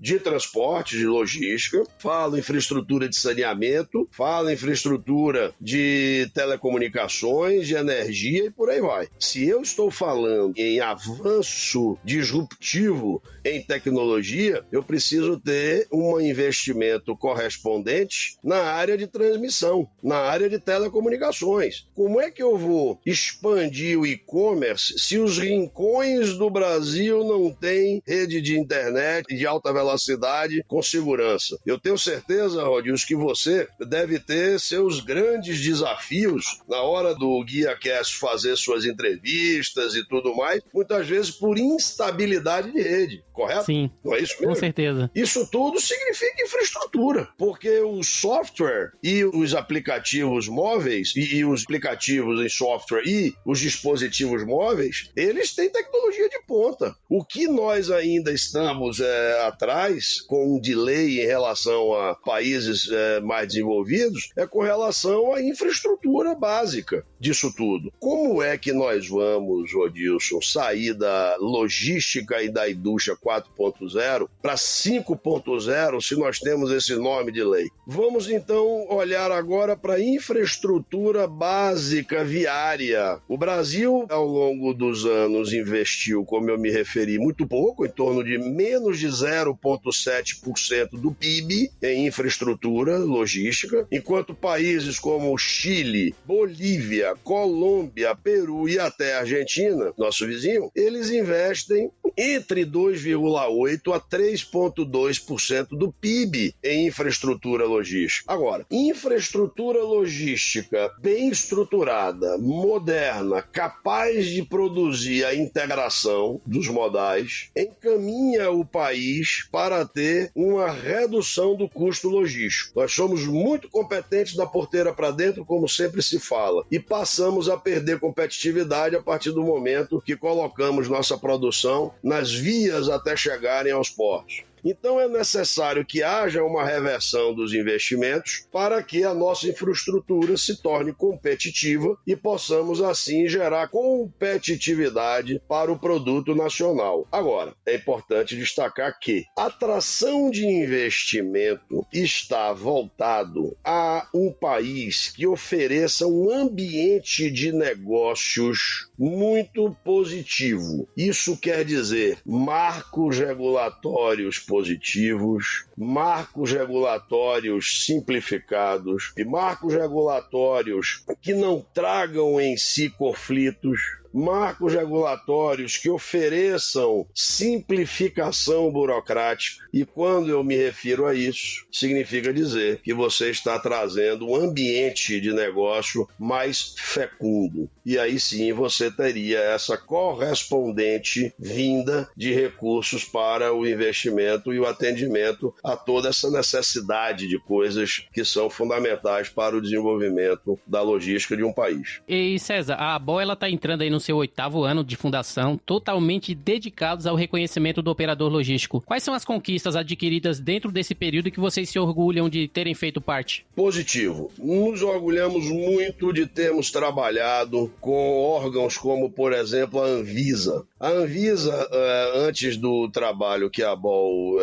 Speaker 2: de transporte, de logística, falo infraestrutura de saneamento, falo infraestrutura de telecomunicações, de energia e por aí vai. Se eu estou falando em avanço disruptivo em tecnologia, eu preciso ter um investimento correspondente na área de transmissão, na área de telecomunicações. Como é que eu vou expandir o e-commerce se os rincões do Brasil não têm rede de internet de alta velocidade com segurança? Eu tenho certeza, Rodilson, que você deve ter seus grandes desafios na hora do GuiaCast fazer suas entrevistas e tudo mais, muitas vezes por instabilidade de rede, correto?
Speaker 1: Sim,
Speaker 2: não é isso mesmo?
Speaker 1: Com certeza.
Speaker 2: Isso tudo significa infraestrutura, porque o software e os aplicativos móveis e os aplicativos em software e os dispositivos móveis, eles têm tecnologia de ponta. O que nós ainda estamos atrás, com um delay em relação a países mais desenvolvidos, é com relação à infraestrutura básica disso tudo. Como é que nós vamos, Rodilson, sair da logística e da indústria 4.0 para 5.0 se nós temos esse nome de lei? Vamos então olhar agora para a infraestrutura básica viária. O Brasil, ao longo dos anos, investiu, como eu me referi, muito pouco, em torno de menos de 0,7% do PIB em infraestrutura logística, enquanto países como Chile, Bolívia, Colômbia, Peru e até Argentina, nosso vizinho, eles investem entre 2,8% a 3,2% do PIB em infraestrutura logística. Agora, infraestrutura logística bem estruturada, moderna, capaz de produzir a integração dos modais, encaminha o país para ter uma redução do custo logístico. Nós somos muito competentes da porteira para dentro, como sempre se fala, e passamos a perder competitividade a partir do momento que colocamos nossa produção nas vias até chegarem aos portos. Então é necessário que haja uma reversão dos investimentos para que a nossa infraestrutura se torne competitiva e possamos assim gerar competitividade para o produto nacional. Agora, é importante destacar que a atração de investimento está voltado a um país que ofereça um ambiente de negócios muito positivo. Isso quer dizer marcos regulatórios positivos, marcos regulatórios simplificados e marcos regulatórios que não tragam em si conflitos, marcos regulatórios que ofereçam simplificação burocrática. E quando eu me refiro a isso, significa dizer que você está trazendo um ambiente de negócio mais fecundo. E aí sim você teria essa correspondente vinda de recursos para o investimento e o atendimento a toda essa necessidade de coisas que são fundamentais para o desenvolvimento da logística de um país.
Speaker 1: E César, a ABOL está entrando aí no seu 8º ano de fundação, totalmente dedicados ao reconhecimento do operador logístico. Quais são as conquistas adquiridas dentro desse período que vocês se orgulham de terem feito parte?
Speaker 2: Positivo. Nos orgulhamos muito de termos trabalhado com órgãos como, por exemplo, a Anvisa. A Anvisa, antes do trabalho que a ABOL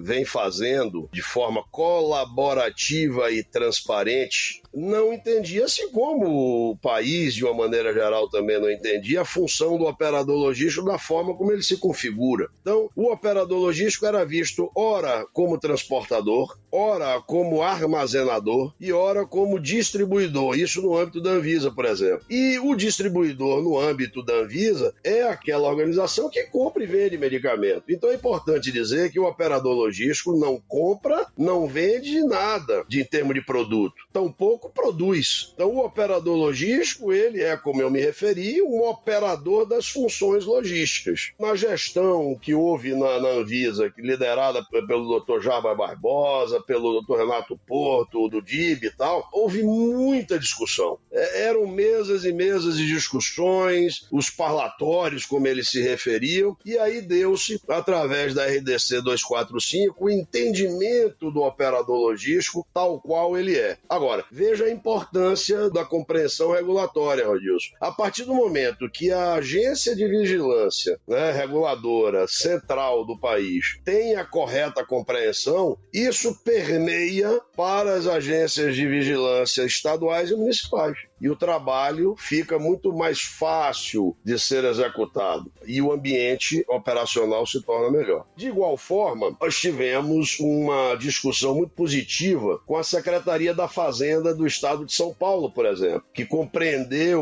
Speaker 2: vem fazendo de forma colaborativa e transparente, não entendia, assim como o país, de uma maneira geral, também não entendia a função do operador logístico da forma como ele se configura. Então, o operador logístico era visto ora como transportador, ora como armazenador e ora como distribuidor, isso no âmbito da Anvisa, por exemplo. E o distribuidor no âmbito da Anvisa é aquela organização que compra e vende medicamento. Então é importante dizer que o operador logístico não compra, não vende nada em termos de produto, tampouco pouco produz. Então, o operador logístico, ele é, como eu me referi, um operador das funções logísticas. Na gestão que houve na Anvisa, liderada pelo Dr. Jarbas Barbosa, pelo Dr. Renato Porto, do DIB e tal, houve muita discussão. Eram mesas e mesas de discussões, os parlatórios, como eles se referiam, e aí deu-se, através da RDC 245, o entendimento do operador logístico tal qual ele é. Agora, veja a importância da compreensão regulatória, Rodilson. A partir do momento que a agência de vigilância, reguladora central do país tem a correta compreensão, isso permeia para as agências de vigilância estaduais e municipais. E o trabalho fica muito mais fácil de ser executado e o ambiente operacional se torna melhor. De igual forma, nós tivemos uma discussão muito positiva com a Secretaria da Fazenda do Estado de São Paulo, por exemplo, que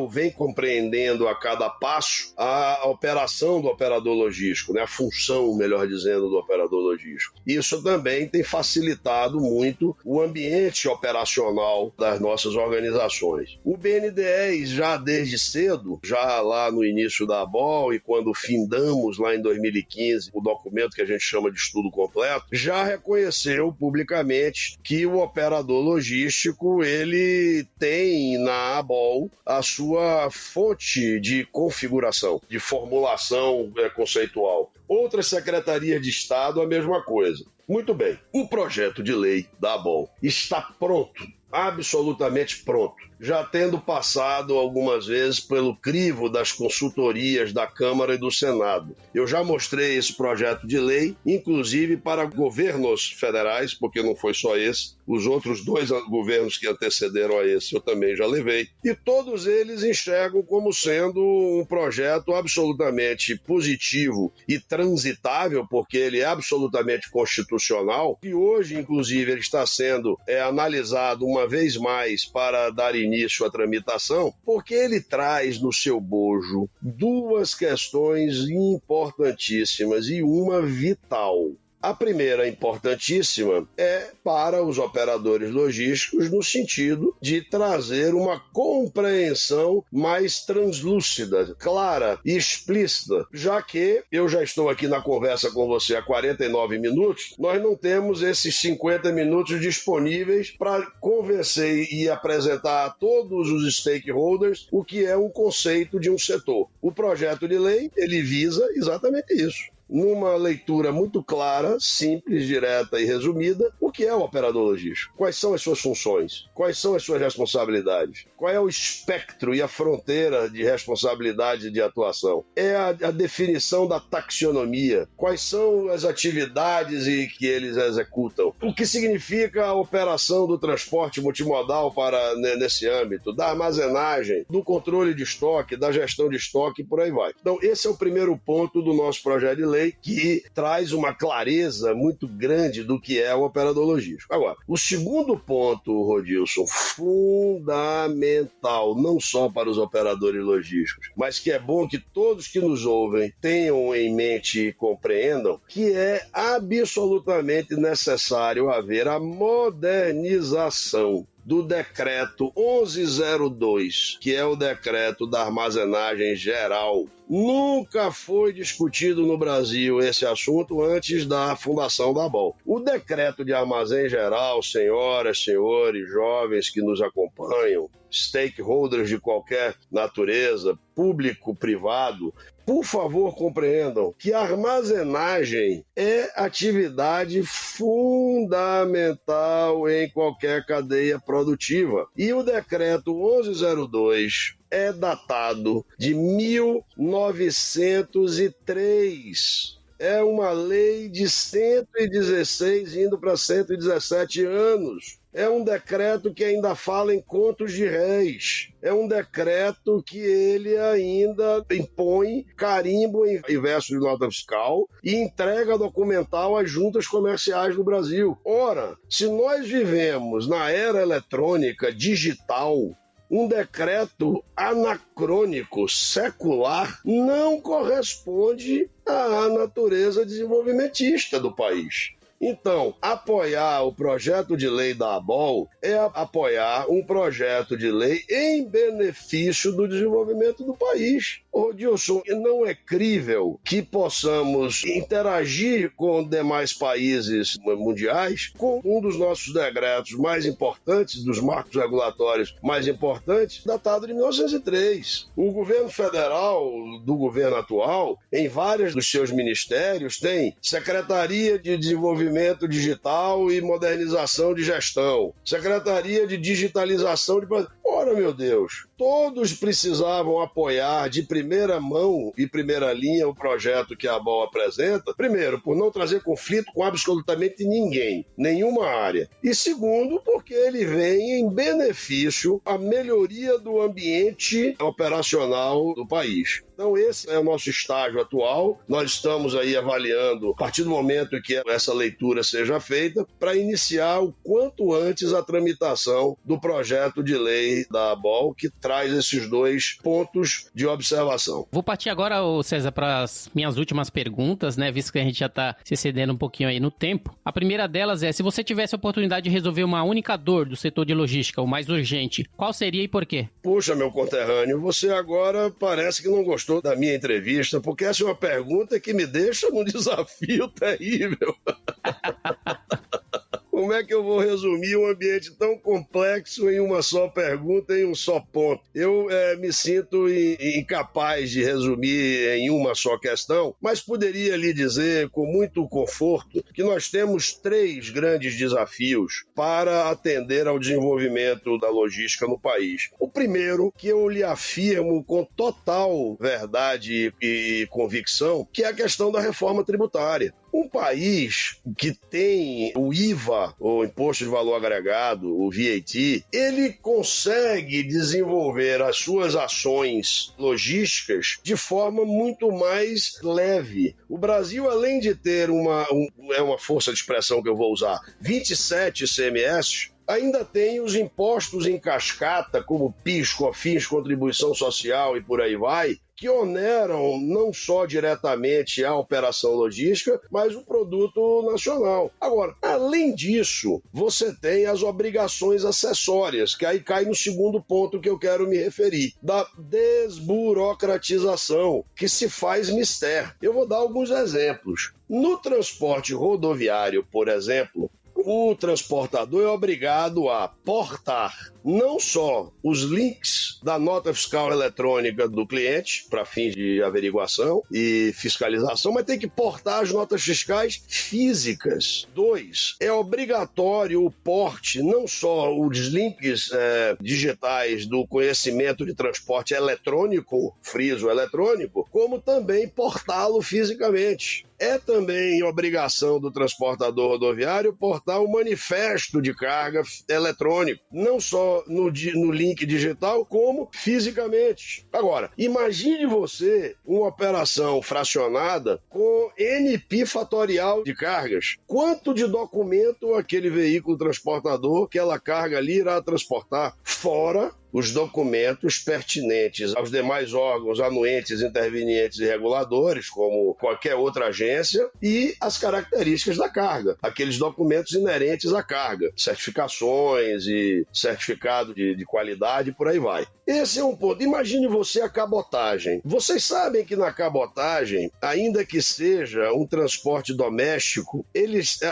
Speaker 2: vem compreendendo a cada passo a operação do operador logístico, a função, melhor dizendo, do operador logístico. Isso também tem facilitado muito o ambiente operacional das nossas organizações. O BNDES, já desde cedo, já lá no início da ABOL e quando findamos lá em 2015 o documento que a gente chama de estudo completo, já reconheceu publicamente que o operador logístico, ele tem na ABOL a sua fonte de configuração, de formulação conceitual. Outras secretarias de Estado, a mesma coisa. Muito bem, o projeto de lei da ABOL está pronto, absolutamente pronto, já tendo passado algumas vezes pelo crivo das consultorias da Câmara e do Senado. Eu já mostrei esse projeto de lei, inclusive para governos federais, porque não foi só esse, os outros 2 governos que antecederam a esse eu também já levei, e todos eles enxergam como sendo um projeto absolutamente positivo e transitável, porque ele é absolutamente constitucional, e hoje, inclusive, ele está sendo analisado uma vez mais para dar início à tramitação, porque ele traz no seu bojo 2 questões importantíssimas e uma vital. A primeira, importantíssima, é para os operadores logísticos no sentido de trazer uma compreensão mais translúcida, clara e explícita, já que eu já estou aqui na conversa com você há 49 minutos, nós não temos esses 50 minutos disponíveis para convencer e apresentar a todos os stakeholders o que é um conceito de um setor. O projeto de lei, ele visa exatamente isso. Numa leitura muito clara, simples, direta e resumida, o que é o operador logístico? Quais são as suas funções? Quais são as suas responsabilidades? Qual é o espectro e a fronteira de responsabilidade e de atuação? É a definição da taxonomia. Quais são as atividades que eles executam? O que significa a operação do transporte multimodal nesse âmbito? Da armazenagem, do controle de estoque, da gestão de estoque e por aí vai. Então, esse é o primeiro ponto do nosso projeto de lei, que traz uma clareza muito grande do que é o operador logístico. Agora, o segundo ponto, Rodilson, fundamental, não só para os operadores logísticos, mas que é bom que todos que nos ouvem tenham em mente e compreendam, que é absolutamente necessário haver a modernização do decreto 1102, que é o decreto da armazenagem geral. Nunca foi discutido no Brasil esse assunto antes da fundação da ABOL. O decreto de armazém geral, senhoras, senhores, jovens que nos acompanham, stakeholders de qualquer natureza, público, privado, por favor, compreendam que a armazenagem é atividade fundamental em qualquer cadeia produtiva. E o decreto 1102 é datado de 1903. É uma lei de 116 indo para 117 anos. É um decreto que ainda fala em contos de réis. É um decreto que ele ainda impõe carimbo em verso de nota fiscal e entrega documental às juntas comerciais do Brasil. Ora, se nós vivemos na era eletrônica digital, um decreto anacrônico, secular, não corresponde à natureza desenvolvimentista do país. Então, apoiar o projeto de lei da ABOL é apoiar um projeto de lei em benefício do desenvolvimento do país. Ô, Dilson, não é crível que possamos interagir com demais países mundiais com um dos nossos decretos mais importantes, dos marcos regulatórios mais importantes, datado de 1903. O governo federal do governo atual, em vários dos seus ministérios, tem Secretaria de Desenvolvimento Digital e Modernização de Gestão, Secretaria de Digitalização de... Ora, meu Deus, todos precisavam apoiar de primeira mão e primeira linha o projeto que a ABOL apresenta, primeiro, por não trazer conflito com absolutamente ninguém, nenhuma área, e segundo, porque ele vem em benefício à melhoria do ambiente operacional do país. Então esse é o nosso estágio atual, nós estamos aí avaliando, a partir do momento que essa leitura seja feita, para iniciar o quanto antes a tramitação do projeto de lei da ABOL, que traz esses dois pontos de observação.
Speaker 1: Vou partir agora, César, para as minhas últimas perguntas, né, visto que a gente já está se excedendo um pouquinho aí no tempo. A primeira delas é, se você tivesse a oportunidade de resolver uma única dor do setor de logística, o mais urgente, qual seria e por quê?
Speaker 2: Puxa, meu conterrâneo, você agora parece que não gostou da minha entrevista, porque essa é uma pergunta que me deixa num desafio terrível. Como é que eu vou resumir um ambiente tão complexo em uma só pergunta, em um só ponto? Eu me sinto incapaz de resumir em uma só questão, mas poderia lhe dizer com muito conforto que nós temos 3 grandes desafios para atender ao desenvolvimento da logística no país. O primeiro, que eu lhe afirmo com total verdade e convicção, que é a questão da reforma tributária. Um país que tem o IVA, o Imposto de Valor Agregado, o VAT, ele consegue desenvolver as suas ações logísticas de forma muito mais leve. O Brasil, além de ter uma força de expressão que eu vou usar, 27 ICMS, ainda tem os impostos em cascata, como PIS, COFINS, contribuição social e por aí vai, que oneram não só diretamente a operação logística, mas o produto nacional. Agora, além disso, você tem as obrigações acessórias, que aí cai no segundo ponto que eu quero me referir, da desburocratização, que se faz mister. Eu vou dar alguns exemplos. No transporte rodoviário, por exemplo, o transportador é obrigado a portar não só os links da nota fiscal eletrônica do cliente para fins de averiguação e fiscalização, mas tem que portar as notas fiscais físicas. 2, é obrigatório o porte, não só os links digitais do conhecimento de transporte eletrônico, friso eletrônico, como também portá-lo fisicamente. É também obrigação do transportador rodoviário portar o manifesto de carga eletrônico, não só no link digital, como fisicamente. Agora, imagine você uma operação fracionada com NP fatorial de cargas. Quanto de documento aquele veículo transportador, aquela carga ali irá transportar? Fora os documentos pertinentes aos demais órgãos anuentes, intervenientes e reguladores, como qualquer outra agência, e as características da carga, aqueles documentos inerentes à carga, certificações e certificado de qualidade, por aí vai. Esse é um ponto. Imagine você a cabotagem. Vocês sabem que na cabotagem, ainda que seja um transporte doméstico,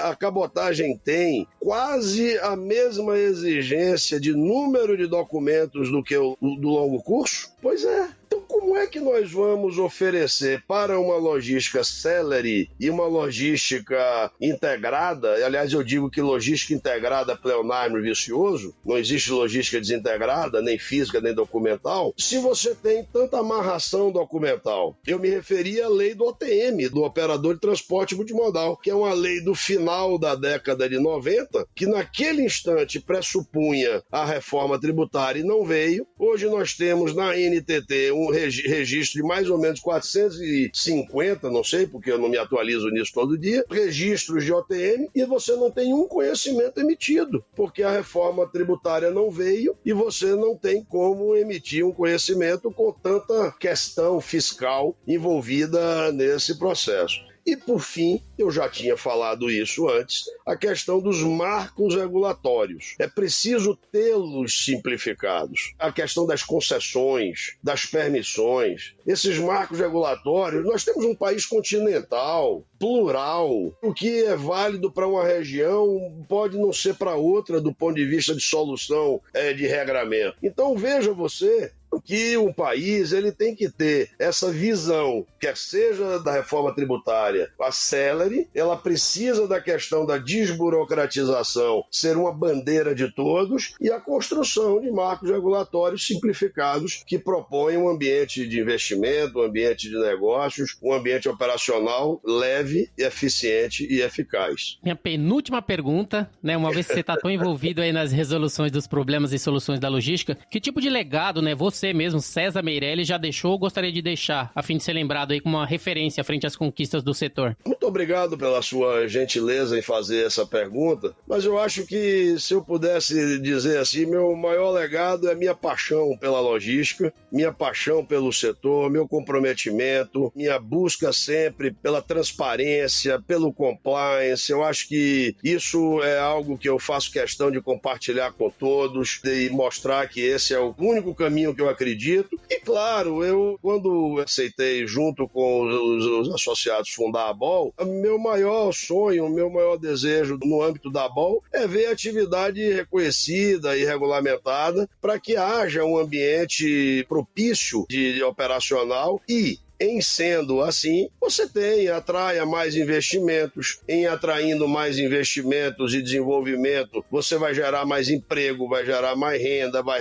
Speaker 2: a cabotagem tem quase a mesma exigência de número de documentos do que o do longo curso? Pois é. Então, como é que nós vamos oferecer para uma logística celere e uma logística integrada? Aliás, eu digo que logística integrada é pleonasmo vicioso, não existe logística desintegrada, nem física, nem documental, se você tem tanta amarração documental. Eu me referi à lei do OTM, do Operador de Transporte Multimodal, que é uma lei do final da década de 90, que naquele instante pressupunha a reforma tributária e não veio. Hoje nós temos na NTT um registro de mais ou menos 450, não sei, porque eu não me atualizo nisso todo dia, registros de OTM, e você não tem um conhecimento emitido, porque a reforma tributária não veio e você não tem como emitir um conhecimento com tanta questão fiscal envolvida nesse processo. E, por fim, eu já tinha falado isso antes, a questão dos marcos regulatórios. É preciso tê-los simplificados. A questão das concessões, das permissões. Esses marcos regulatórios, nós temos um país continental, plural. O que é válido para uma região pode não ser para outra do ponto de vista de solução de regramento. Então, veja você que o país ele tem que ter essa visão, quer seja da reforma tributária, a célere, ela precisa da questão da desburocratização ser uma bandeira de todos e a construção de marcos regulatórios simplificados que propõem um ambiente de investimento, um ambiente de negócios, um ambiente operacional leve, eficiente e eficaz.
Speaker 1: Minha penúltima pergunta, né, uma vez que você está tão envolvido aí nas resoluções dos problemas e soluções da logística, que tipo de legado, né, você mesmo, César Meirelles, já deixou ou gostaria de deixar, a fim de ser lembrado aí como uma referência frente às conquistas do setor?
Speaker 2: Muito obrigado pela sua gentileza em fazer essa pergunta, mas eu acho que se eu pudesse dizer assim, meu maior legado é minha paixão pela logística, minha paixão pelo setor, meu comprometimento, minha busca sempre pela transparência, pelo compliance. Eu acho que isso é algo que eu faço questão de compartilhar com todos e mostrar que esse é o único caminho que eu acredito. E claro, eu quando aceitei junto com os associados fundar a BOL, meu maior sonho, meu maior desejo no âmbito da BOL é ver a atividade reconhecida e regulamentada para que haja um ambiente propício de operacional e em sendo assim, você atraia mais investimentos. Em atraindo mais investimentos e desenvolvimento, você vai gerar mais emprego, vai gerar mais renda, vai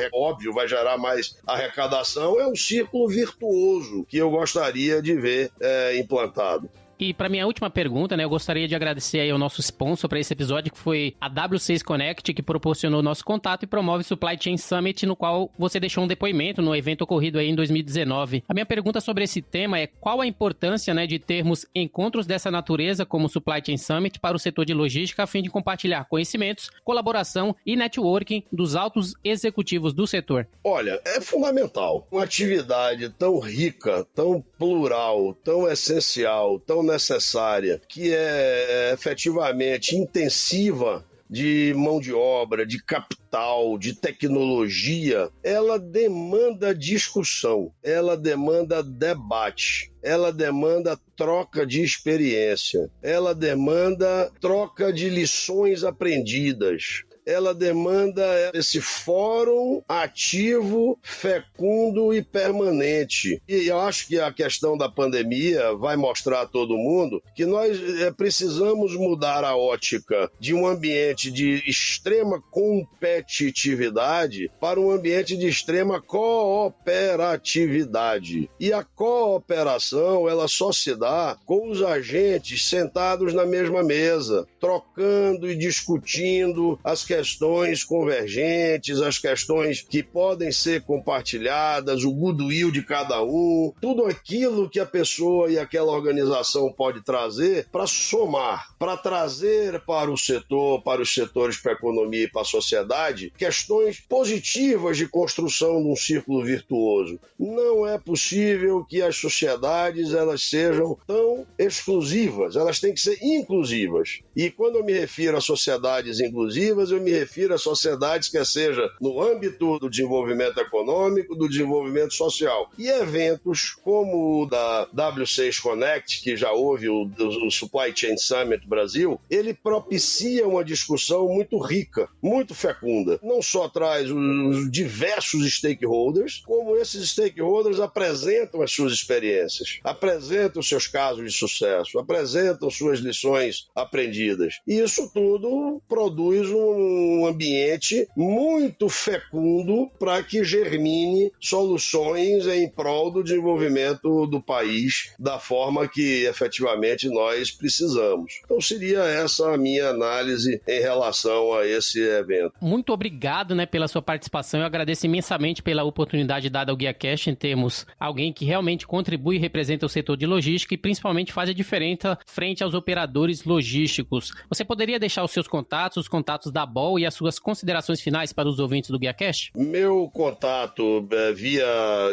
Speaker 2: gerar mais arrecadação. É um círculo virtuoso que eu gostaria de ver implantado.
Speaker 1: E para minha última pergunta, né, eu gostaria de agradecer aí ao nosso sponsor para esse episódio, que foi a W6 Connect, que proporcionou o nosso contato e promove o Supply Chain Summit, no qual você deixou um depoimento no evento ocorrido aí em 2019. A minha pergunta sobre esse tema é qual a importância, né, de termos encontros dessa natureza, como o Supply Chain Summit, para o setor de logística, a fim de compartilhar conhecimentos, colaboração e networking dos altos executivos do setor?
Speaker 2: Olha, é fundamental. Uma atividade tão rica, tão plural, tão essencial, tão necessária, que é efetivamente intensiva de mão de obra, de capital, de tecnologia, ela demanda discussão, ela demanda debate, ela demanda troca de experiência, ela demanda troca de lições aprendidas. Ela demanda esse fórum ativo, fecundo e permanente. E eu acho que a questão da pandemia vai mostrar a todo mundo que nós precisamos mudar a ótica de um ambiente de extrema competitividade para um ambiente de extrema cooperatividade. E a cooperação, ela só se dá com os agentes sentados na mesma mesa, trocando e discutindo as questões convergentes, as questões que podem ser compartilhadas, o goodwill de cada um, tudo aquilo que a pessoa e aquela organização pode trazer para somar, para trazer para o setor, para os setores, para a economia e para a sociedade, questões positivas de construção de um círculo virtuoso. Não é possível que as sociedades elas sejam tão exclusivas, elas têm que ser inclusivas. E quando eu me refiro a sociedades inclusivas, eu me refiro a sociedades que seja no âmbito do desenvolvimento econômico, do desenvolvimento social. E eventos como o da W6 Connect, que já houve o Supply Chain Summit Brasil, ele propicia uma discussão muito rica, muito fecunda. Não só traz os diversos stakeholders, como esses stakeholders apresentam as suas experiências, apresentam seus casos de sucesso, apresentam suas lições aprendidas. E isso tudo produz um ambiente muito fecundo para que germine soluções em prol do desenvolvimento do país da forma que efetivamente nós precisamos. Então seria essa a minha análise em relação a esse evento.
Speaker 1: Muito obrigado, né, pela sua participação. Eu agradeço imensamente pela oportunidade dada ao GuiaCast em termos alguém que realmente contribui e representa o setor de logística e principalmente faz a diferença frente aos operadores logísticos. Você poderia deixar os seus contatos, os contatos da BOL ABOL e as suas considerações finais para os ouvintes do GuiaCast?
Speaker 2: Meu contato via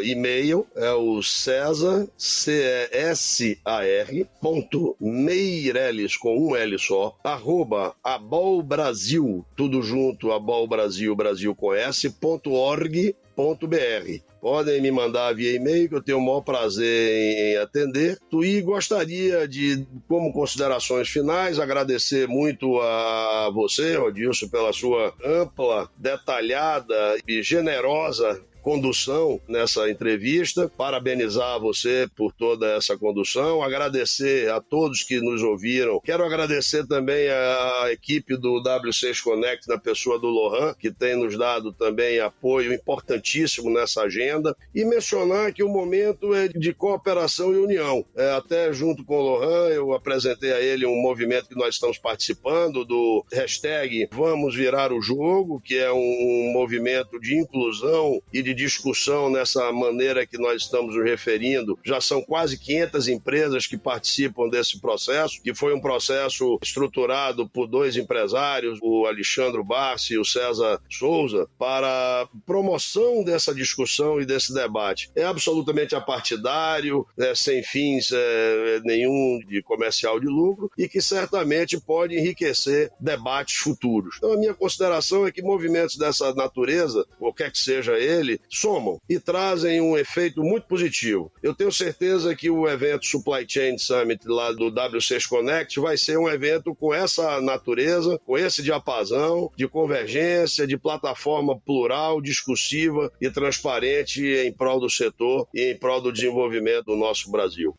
Speaker 2: e-mail é o César, CESAR.Meireles, com um L só, @abolbrasil, tudo junto, abolbrasil, Brasil com S.org.br. Podem me mandar via e-mail, que eu tenho o maior prazer em atender. E gostaria de, como considerações finais, agradecer muito a você, Rodilson, pela sua ampla, detalhada e generosa condução nessa entrevista, parabenizar você por toda essa condução, agradecer a todos que nos ouviram. Quero agradecer também a equipe do W6 Connect, na pessoa do Lohan, que tem nos dado também apoio importantíssimo nessa agenda, e mencionar que o momento é de cooperação e união. Até junto com o Lohan, eu apresentei a ele um movimento que nós estamos participando, do hashtag Vamos Virar o Jogo, que é um movimento de inclusão e de discussão nessa maneira que nós estamos nos referindo. Já são quase 500 empresas que participam desse processo, que foi um processo estruturado por 2 empresários, o Alexandre Barsi e o César Souza, para promoção dessa discussão e desse debate. É absolutamente apartidário, sem fins nenhum de comercial de lucro, e que certamente pode enriquecer debates futuros. Então a minha consideração é que movimentos dessa natureza, qualquer que seja ele, somam e trazem um efeito muito positivo. Eu tenho certeza que o evento Supply Chain Summit lá do W6 Connect vai ser um evento com essa natureza, com esse diapasão de convergência, de plataforma plural, discursiva e transparente em prol do setor e em prol do desenvolvimento do nosso Brasil.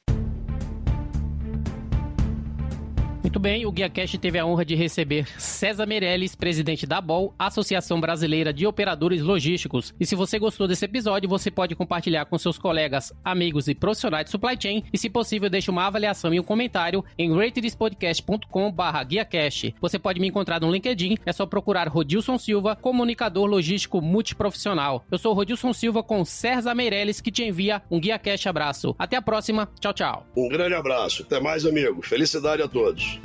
Speaker 1: Muito bem, o GuiaCast teve a honra de receber César Meireles, presidente da ABOL, Associação Brasileira de Operadores Logísticos. E se você gostou desse episódio, você pode compartilhar com seus colegas, amigos e profissionais de supply chain, e se possível, deixe uma avaliação e um comentário em ratedespodcast.com/GuiaCast. Você pode me encontrar no LinkedIn, é só procurar Rodilson Silva, comunicador logístico multiprofissional. Eu sou o Rodilson Silva com César Meireles, que te envia um GuiaCast abraço. Até a próxima, tchau, tchau.
Speaker 2: Um grande abraço, até mais, amigos. Felicidade a todos.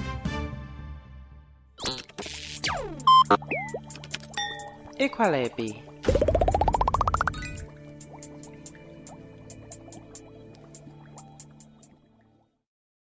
Speaker 4: Equalab.